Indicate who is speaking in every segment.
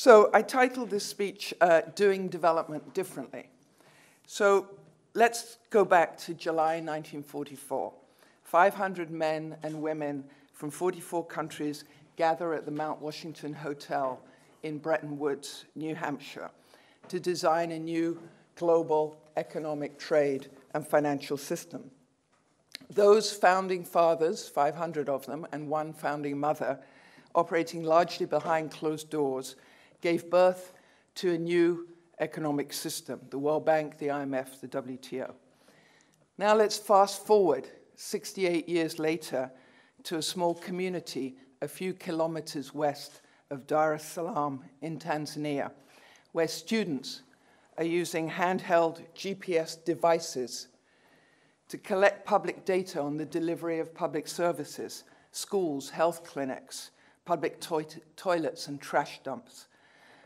Speaker 1: So I titled this speech, Doing Development Differently. So let's go back to July 1944. 500 men and women from 44 countries gather at the Mount Washington Hotel in Bretton Woods, New Hampshire, to design a new global economic, trade, and financial system. Those founding fathers, 500 of them, and one founding mother, operating largely behind closed doors, gave birth to a new economic system, the World Bank, the IMF, the WTO. Now let's fast forward 68 years later to a small community a few kilometers west of Dar es Salaam in Tanzania, where students are using handheld GPS devices to collect public data on the delivery of public services, schools, health clinics, public toilets, and trash dumps,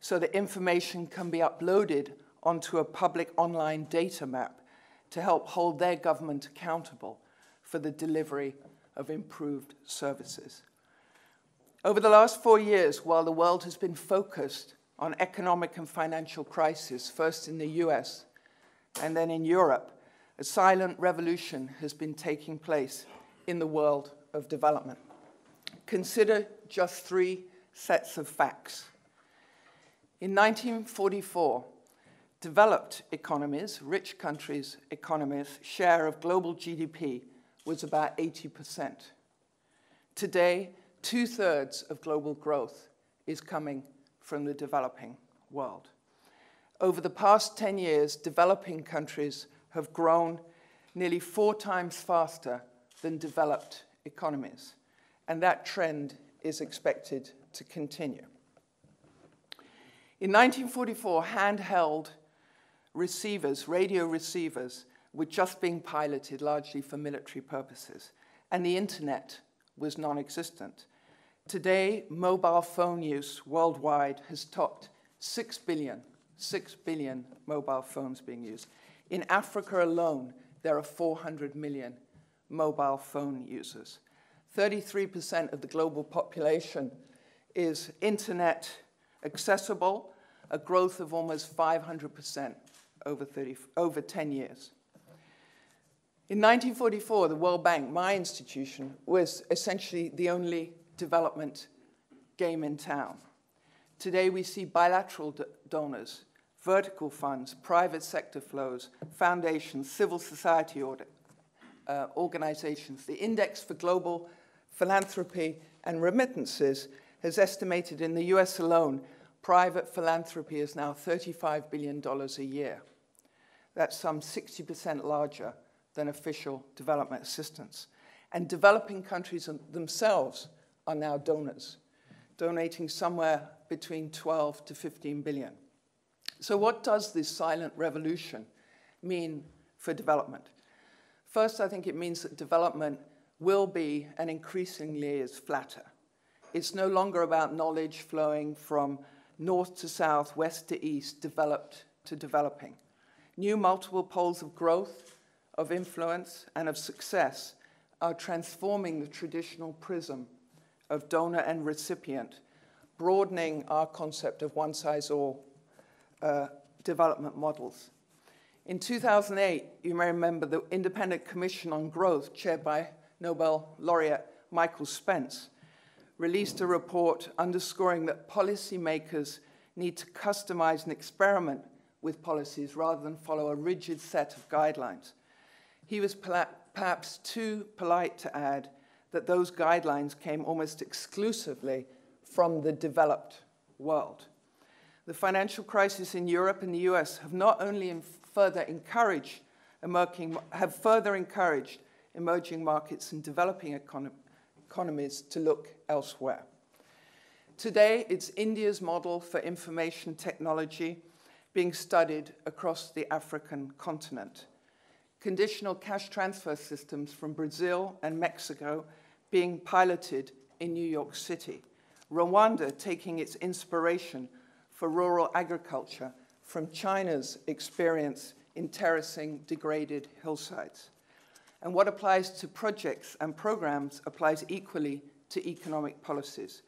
Speaker 1: so that information can be uploaded onto a public online data map to help hold their government accountable for the delivery of improved services. Over the last 4 years, while the world has been focused on economic and financial crisis, first in the US and then in Europe, a silent revolution has been taking place in the world of development. Consider just 3 sets of facts. In 1944, developed economies, rich countries' economies' share of global GDP was about 80%. Today, 2/3 of global growth is coming from the developing world. Over the past 10 years, developing countries have grown nearly 4 times faster than developed economies, and that trend is expected to continue. In 1944, handheld receivers, radio receivers, were just being piloted largely for military purposes, and the internet was non-existent. Today, mobile phone use worldwide has topped 6 billion mobile phones being used. In Africa alone, there are 400 million mobile phone users. 33% of the global population is internet accessible, a growth of almost 500% over 10 years. In 1944, the World Bank, my institution, was essentially the only development game in town. Today, we see bilateral donors, vertical funds, private sector flows, foundations, civil society organizations. The Index for Global Philanthropy and Remittances has estimated in the US alone, private philanthropy is now $35 billion a year. That's some 60% larger than official development assistance. And developing countries themselves are now donors, donating somewhere between 12 to 15 billion. So what does this silent revolution mean for development? First, I think it means that development will be, and increasingly is, flatter. It's no longer about knowledge flowing from north to south, west to east, developed to developing. New multiple poles of growth, of influence, and of success are transforming the traditional prism of donor and recipient, broadening our concept of one-size-all development models. In 2008, you may remember the Independent Commission on Growth, chaired by Nobel laureate Michael Spence, released a report underscoring that policymakers need to customize and experiment with policies rather than follow a rigid set of guidelines. He was perhaps too polite to add that those guidelines came almost exclusively from the developed world. The financial crisis in Europe and the US have not only further encouraged emerging markets and developing economies to look elsewhere. Today, it's India's model for information technology being studied across the African continent. Conditional cash transfer systems from Brazil and Mexico being piloted in New York City. Rwanda taking its inspiration for rural agriculture from China's experience in terracing degraded hillsides. And what applies to projects and programs applies equally to economic policies.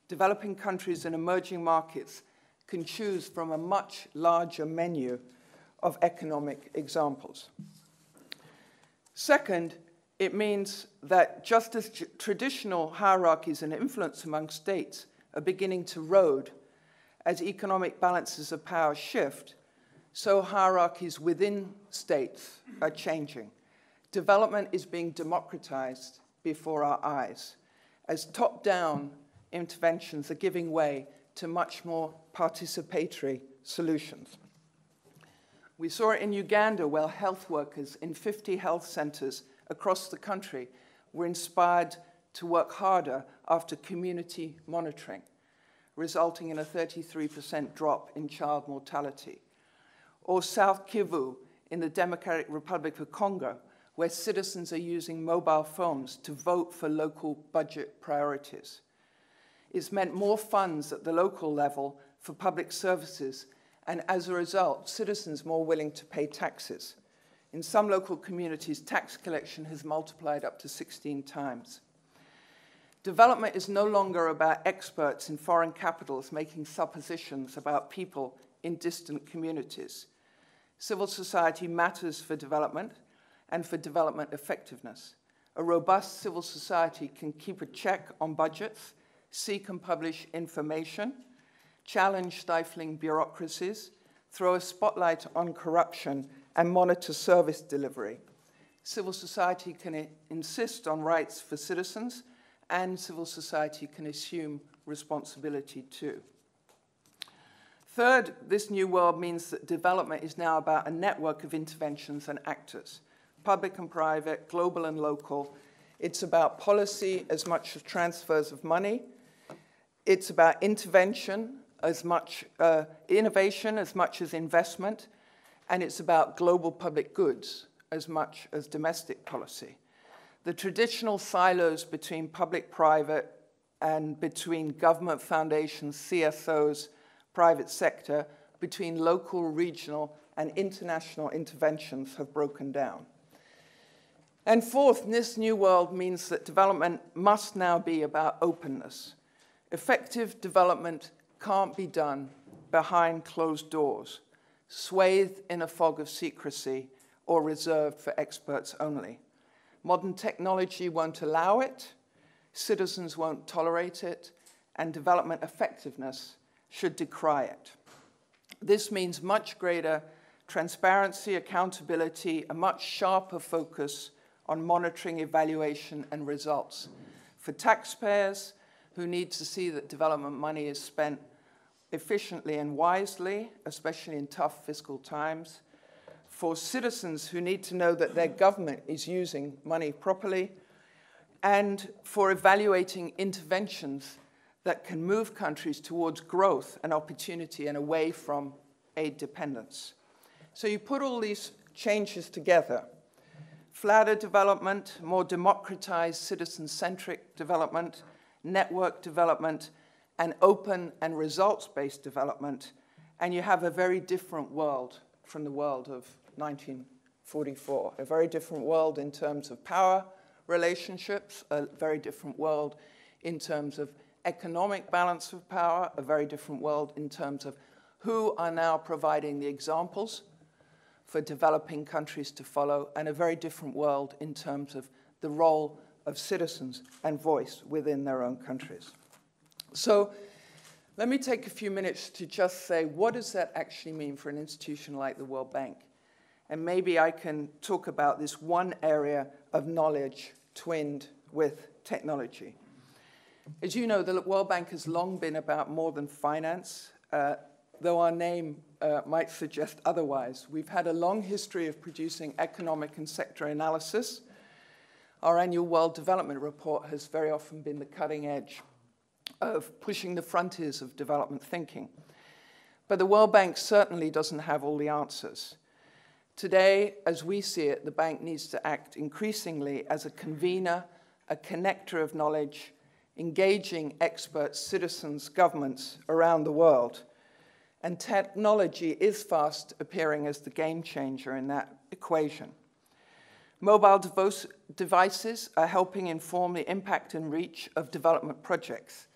Speaker 1: Developing countries and emerging markets can choose from a much larger menu of economic examples. Second, it means that just as traditional hierarchies and influence among states are beginning to erode as economic balances of power shift, so hierarchies within states are changing. Development is being democratized before our eyes as top-down interventions are giving way to much more participatory solutions. We saw it in Uganda, where health workers in 50 health centers across the country were inspired to work harder after community monitoring, resulting in a 33% drop in child mortality. Or South Kivu in the Democratic Republic of Congo, where citizens are using mobile phones to vote for local budget priorities. It's meant more funds at the local level for public services, and as a result, citizens more willing to pay taxes. In some local communities, tax collection has multiplied up to 16 times. Development is no longer about experts in foreign capitals making suppositions about people in distant communities. Civil society matters for development and for development effectiveness. A robust civil society can keep a check on budgets, seek and publish information, challenge stifling bureaucracies, throw a spotlight on corruption, and monitor service delivery. Civil society can insist on rights for citizens, and civil society can assume responsibility too. Third, this new world means that development is now about a network of interventions and actors, public and private, global and local. It's about policy as much as transfers of money. It's about intervention as much, innovation as much as investment, and it's about global public goods as much as domestic policy. The traditional silos between public-private and between government foundations, CSOs, private sector, between local, regional, and international interventions have broken down. And fourth, this new world means that development must now be about openness. Effective development can't be done behind closed doors, swathed in a fog of secrecy or reserved for experts only. Modern technology won't allow it, citizens won't tolerate it, and development effectiveness should decry it. This means much greater transparency, accountability, a much sharper focus on monitoring, evaluation, and results. For taxpayers who need to see that development money is spent efficiently and wisely, especially in tough fiscal times. For citizens who need to know that their government is using money properly. And for evaluating interventions that can move countries towards growth and opportunity and away from aid dependence. So you put all these changes together: flatter development, more democratized, citizen-centric development, network development, and open and results-based development, and you have a very different world from the world of 1944. A very different world in terms of power relationships, a very different world in terms of economic balance of power, a very different world in terms of who are now providing the examples for developing countries to follow, and a very different world in terms of the role of citizens and voice within their own countries. So let me take a few minutes to just say, what does that actually mean for an institution like the World Bank? And maybe I can talk about this one area of knowledge twinned with technology. As you know, the World Bank has long been about more than finance, though our name might suggest otherwise. We've had a long history of producing economic and sector analysis. Our annual World Development Report has very often been the cutting edge of pushing the frontiers of development thinking. But the World Bank certainly doesn't have all the answers. Today, as we see it, the bank needs to act increasingly as a convener, a connector of knowledge, engaging experts, citizens, governments around the world. And technology is fast appearing as the game changer in that equation. Mobile devices are helping inform the impact and reach of development projects.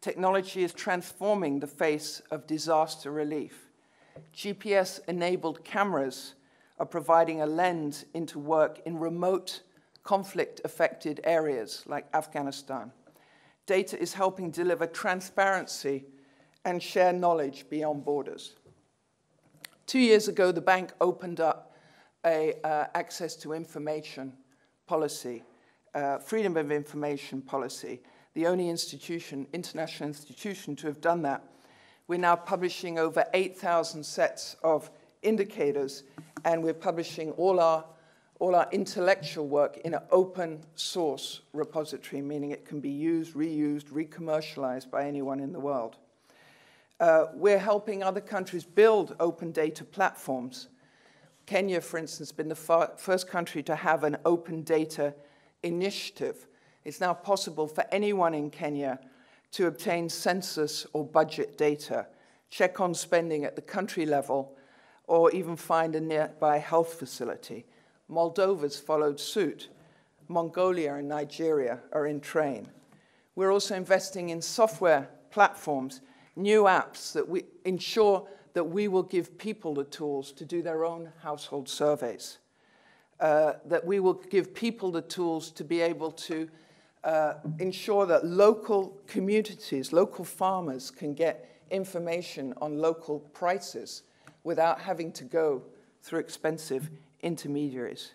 Speaker 1: Technology is transforming the face of disaster relief. GPS-enabled cameras are providing a lens into work in remote, conflict-affected areas like Afghanistan. Data is helping deliver transparency and share knowledge beyond borders. 2 years ago, the bank opened up a access to information policy, freedom of information policy, the only international institution to have done that. We're now publishing over 8,000 sets of indicators, and we're publishing all our intellectual work in an open source repository, meaning it can be used, reused, re-commercialized by anyone in the world. We're helping other countries build open data platforms. Kenya, for instance, has been the first country to have an open data initiative. It's now possible for anyone in Kenya to obtain census or budget data, check on spending at the country level, or even find a nearby health facility. Moldova's followed suit. Mongolia and Nigeria are in train. We're also investing in software platforms, new apps that we ensure that we will give people the tools to do their own household surveys, that we will give people the tools to be able to ensure that local communities, local farmers can get information on local prices without having to go through expensive intermediaries.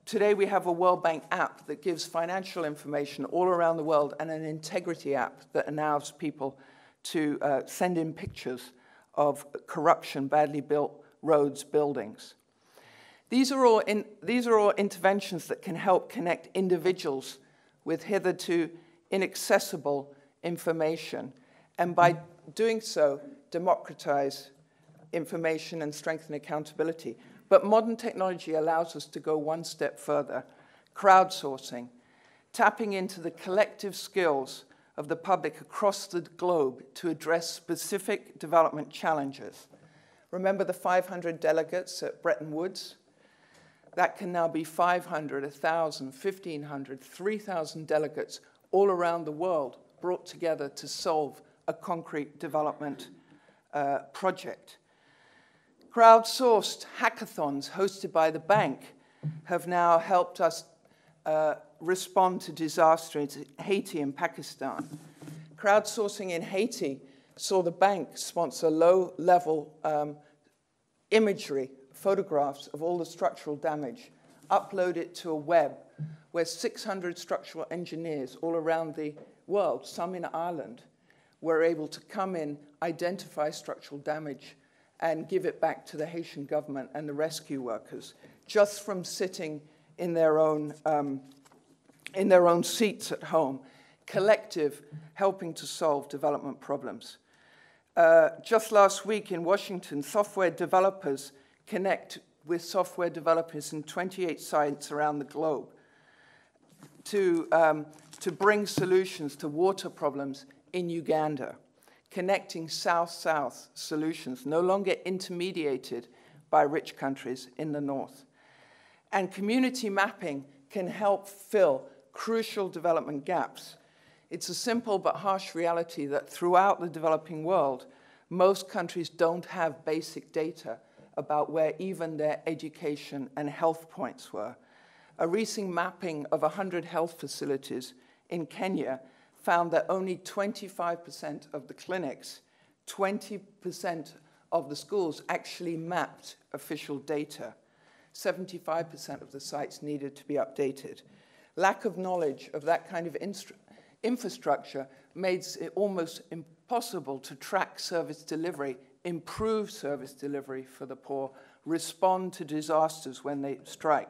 Speaker 1: Today we have a World Bank app that gives financial information all around the world, and an integrity app that allows people to send in pictures of corruption, badly built roads, buildings. These are all interventions that can help connect individuals with hitherto inaccessible information, and by doing so, democratize information and strengthen accountability. But modern technology allows us to go one step further. Crowdsourcing, tapping into the collective skills of the public across the globe to address specific development challenges. Remember the 500 delegates at Bretton Woods? That can now be 500, 1,000, 1,500, 3,000 delegates all around the world brought together to solve a concrete development project. Crowdsourced hackathons hosted by the bank have now helped us respond to disasters in Haiti and Pakistan. Crowdsourcing in Haiti saw the bank sponsor low-level imagery, photographs of all the structural damage, upload it to a web where 600 structural engineers all around the world, some in Ireland, were able to come in, identify structural damage, and give it back to the Haitian government and the rescue workers, just from sitting in their own seats at home, collective, helping to solve development problems. Just last week in Washington, software developers connect with software developers in 28 sites around the globe to bring solutions to water problems in Uganda, connecting South-South solutions, no longer intermediated by rich countries in the North. And community mapping can help fill crucial development gaps. It's a simple but harsh reality that throughout the developing world, most countries don't have basic data about where even their education and health points were. A recent mapping of 100 health facilities in Kenya found that only 25% of the clinics, 20% of the schools actually mapped official data. 75% of the sites needed to be updated. Lack of knowledge of that kind of infrastructure makes it almost impossible to track service delivery, improve service delivery for the poor, respond to disasters when they strike.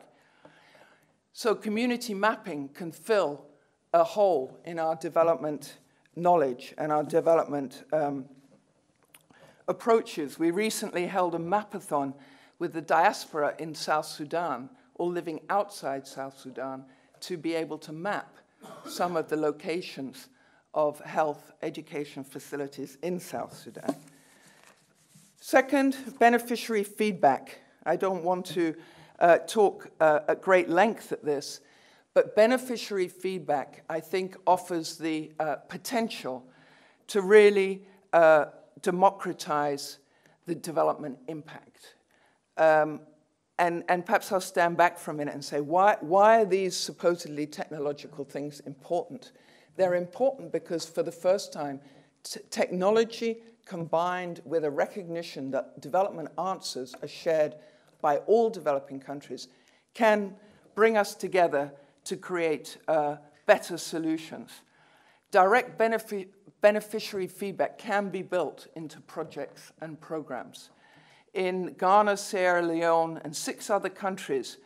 Speaker 1: So community mapping can fill a hole in our development knowledge and our development approaches. We recently held a mapathon with the diaspora in South Sudan, all living outside South Sudan, to be able to map some of the locations of health education facilities in South Sudan. Second, beneficiary feedback. I don't want to talk at great length at this, But beneficiary feedback, I think, offers the potential to really democratize the development impact. And perhaps I'll stand back for a minute and say, why are these supposedly technological things important? They're important because for the first time, technology combined with a recognition that development answers are shared by all developing countries can bring us together to create better solutions. Direct beneficiary feedback can be built into projects and programs. In Ghana, Sierra Leone, and 6 other countries,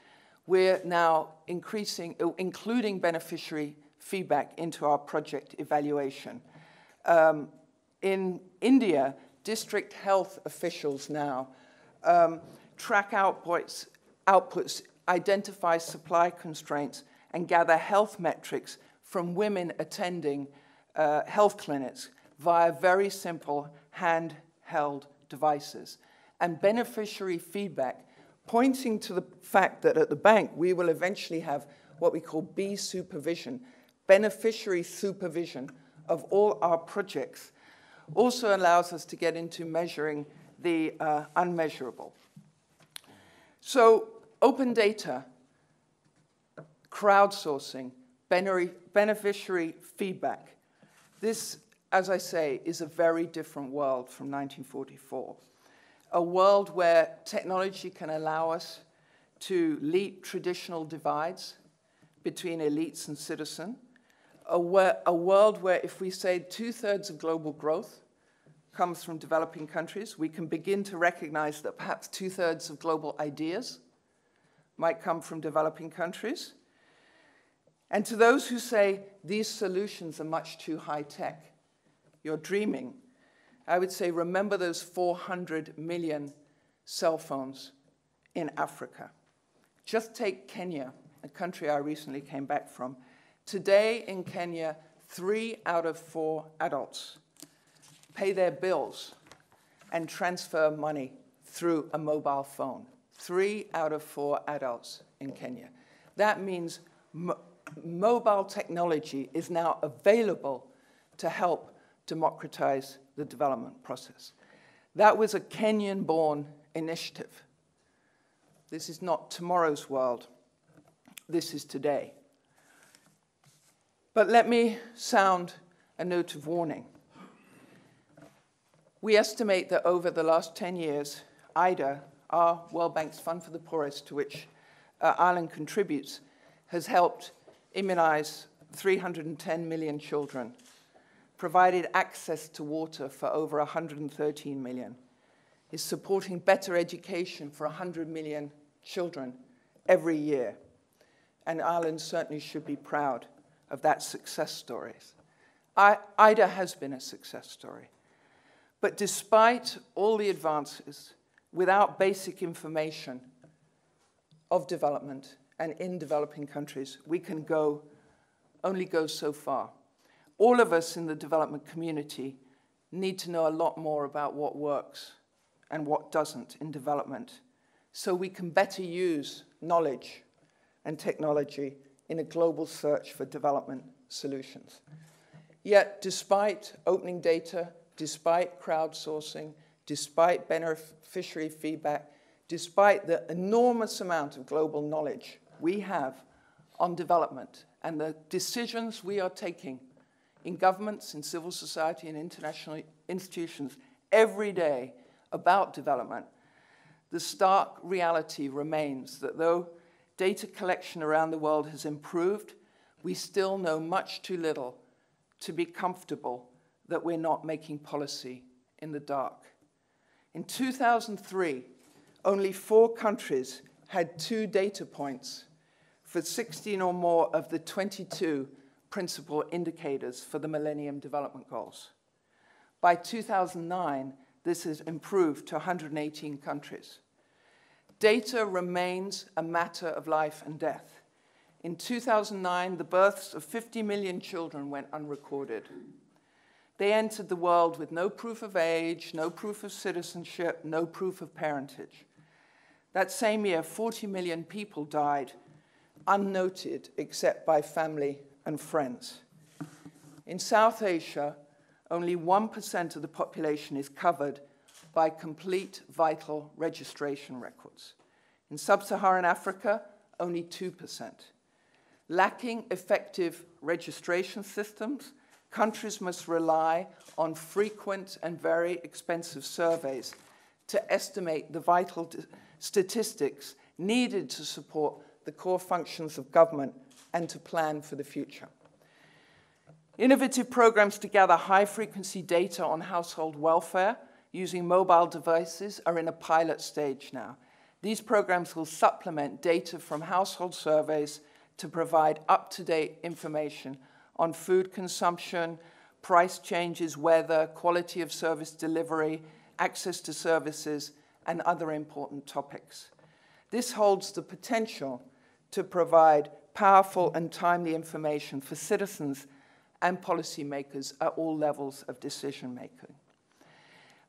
Speaker 1: we're now including beneficiary feedback into our project evaluation. In India, district health officials now track outputs, identify supply constraints, and gather health metrics from women attending health clinics via very simple handheld devices. And beneficiary feedback, pointing to the fact that at the bank we will eventually have what we call B supervision, beneficiary supervision of all our projects, also allows us to get into measuring the unmeasurable. So open data, crowdsourcing, beneficiary feedback. This, as I say, is a very different world from 1944. A world where technology can allow us to leap traditional divides between elites and citizens. A world where if we say 2/3 of global growth comes from developing countries, we can begin to recognize that perhaps 2/3 of global ideas might come from developing countries. And to those who say these solutions are much too high-tech, you're dreaming, I would say remember those 400 million cell phones in Africa. Just take Kenya, a country I recently came back from. Today in Kenya, 3 out of 4 adults pay their bills and transfer money through a mobile phone. 3 out of 4 adults in Kenya. That means mobile technology is now available to help democratize the development process. That was a Kenyan-born initiative. This is not tomorrow's world. This is today. But let me sound a note of warning. We estimate that over the last 10 years, IDA, our World Bank's Fund for the Poorest, to which Ireland contributes, has helped immunize 310 million children, provided access to water for over 113 million, is supporting better education for 100 million children every year. And Ireland certainly should be proud of that success story. IDA has been a success story. But despite all the advances, without basic information of development and in developing countries, we can only go so far. All of us in the development community need to know a lot more about what works and what doesn't in development, so we can better use knowledge and technology in a global search for development solutions. Yet, despite opening data, despite crowdsourcing, despite beneficiary feedback, despite the enormous amount of global knowledge we have on development and the decisions we are taking in governments, in civil society, and international institutions every day about development, the stark reality remains that though data collection around the world has improved, we still know much too little to be comfortable that we're not making policy in the dark. In 2003, only 4 countries had 2 data points for 16 or more of the 22 principal indicators for the Millennium Development Goals. By 2009, this has improved to 118 countries. Data remains a matter of life and death. In 2009, the births of 50 million children went unrecorded. They entered the world with no proof of age, no proof of citizenship, no proof of parentage. That same year, 40 million people died unnoted except by family and friends. In South Asia, only 1% of the population is covered by complete vital registration records. In sub-Saharan Africa, only 2%. Lacking effective registration systems, countries must rely on frequent and very expensive surveys to estimate the vital statistics needed to support the core functions of government and to plan for the future. Innovative programs to gather high-frequency data on household welfare using mobile devices are in a pilot stage now. These programs will supplement data from household surveys to provide up-to-date information on food consumption, price changes, weather, quality of service delivery, access to services, and other important topics. This holds the potential to provide powerful and timely information for citizens and policymakers at all levels of decision-making.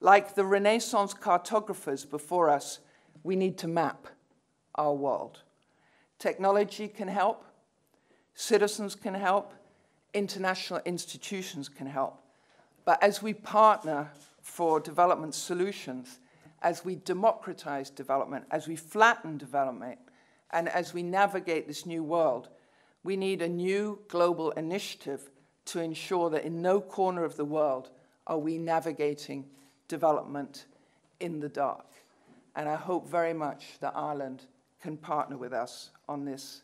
Speaker 1: Like the Renaissance cartographers before us, we need to map our world. Technology can help, citizens can help, international institutions can help. But as we partner for development solutions, as we democratize development, as we flatten development, and as we navigate this new world, we need a new global initiative to ensure that in no corner of the world are we navigating development in the dark. And I hope very much that Ireland can partner with us on this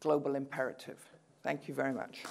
Speaker 1: global imperative. Thank you very much.